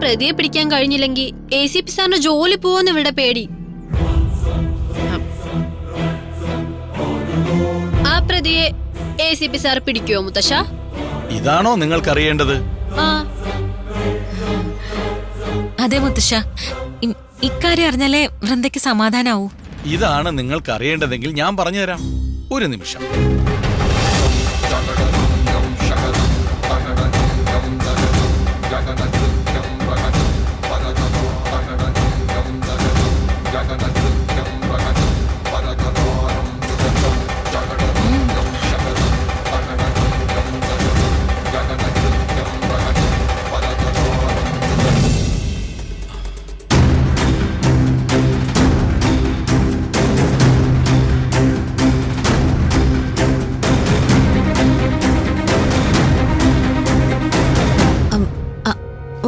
പ്രതിയെ പിടിക്കാൻ കഴിഞ്ഞില്ലെങ്കിൽ ACP സാറിന് ജോലി പോവെന്ന് ഇവിടെ പേടി. ആ പ്രതിയെ ACP സാർ പിടിക്കുവോ മുത്തശ്ശ? ഇതാണോ നിങ്ങൾക്കറിയേണ്ടത്? അതെ മുത്തശ്ശ, ഇക്കാര്യം അറിഞ്ഞാലേ വൃന്ദയ്ക്ക് സമാധാനാവൂ. ഇതാണ് നിങ്ങൾക്ക് അറിയേണ്ടതെങ്കിൽ ഞാൻ പറഞ്ഞുതരാം. ഒരു നിമിഷം.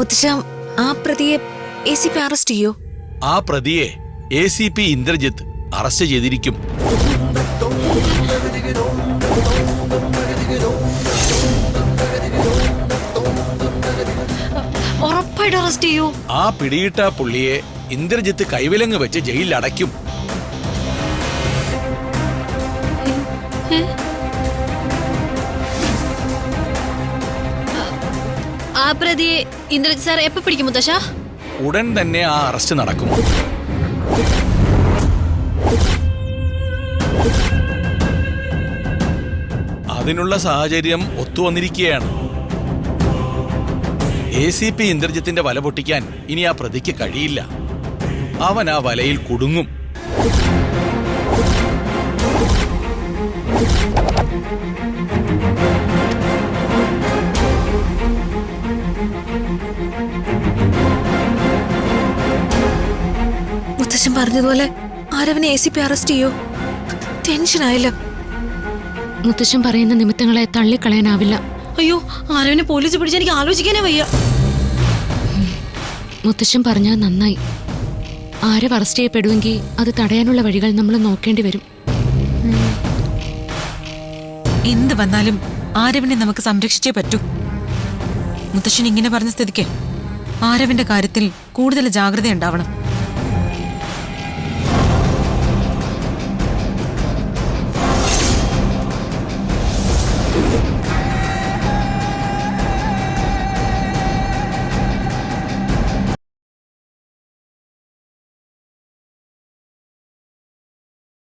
മുത്തശ്ശ, ആ പ്രതിയെ ACP അറസ്റ്റ് ചെയ്യോ? ആ പ്രതിയെ ACP ഇന്ദ്രജിത്ത് അറസ്റ്റ് ചെയ്തിരിക്കും. ഉറപ്പായിട്ട് അറസ്റ്റ് ചെയ്യൂ. ആ പിടിയിട്ട പുള്ളിയെ ഇന്ദ്രജിത്ത് കൈവിലങ്ങ് വെച്ച് ജയിലിൽ അടയ്ക്കും. ആ പ്രതിയെ ഇന്ദ്രജിത്ത് സാർ എപ്പോ പിടിക്കും മുത്തശ്ശ? ഉടൻ തന്നെ ആ അറസ്റ്റ് നടക്കും. അതിനുള്ള സാഹചര്യം ഒത്തുവന്നിരിക്കുകയാണ്. ACP ഇന്ദ്രജിത്തിന്റെ വല പൊട്ടിക്കാൻ ഇനി ആ പ്രതിക്ക് കഴിയില്ല. അവൻ ആ വലയിൽ കുടുങ്ങും. മുത്തശ്ശൻ പറഞ്ഞതുപോലെ ആരവനെ ACP അറസ്റ്റ് ചെയ്യോ? ടെൻഷനായല്ലോ. മുത്തശ്ശൻ പറയുന്ന നിമിത്തങ്ങളെ തള്ളിക്കളയാനാവില്ല. അയ്യോ, ആരവനെ പോലീസ് പിടിച്ചാൽ എനിക്ക് ആലോചിക്കാനേ വയ്യ. മുത്തശ്ശൻ പറഞ്ഞാൽ നന്നായി. ആരവ് അറസ്റ്റ് ചെയ്യപ്പെടുമെങ്കിൽ അത് തടയാനുള്ള വഴികൾ നമ്മൾ നോക്കേണ്ടി വരും. എന്ത് വന്നാലും ആരവിനെ നമുക്ക് സംരക്ഷിച്ചേ പറ്റൂ. മുത്തശ്ശൻ ഇങ്ങനെ പറഞ്ഞ സ്ഥിതിക്ക് ആരവിന്റെ കാര്യത്തിൽ കൂടുതൽ ജാഗ്രത ഉണ്ടാവണം.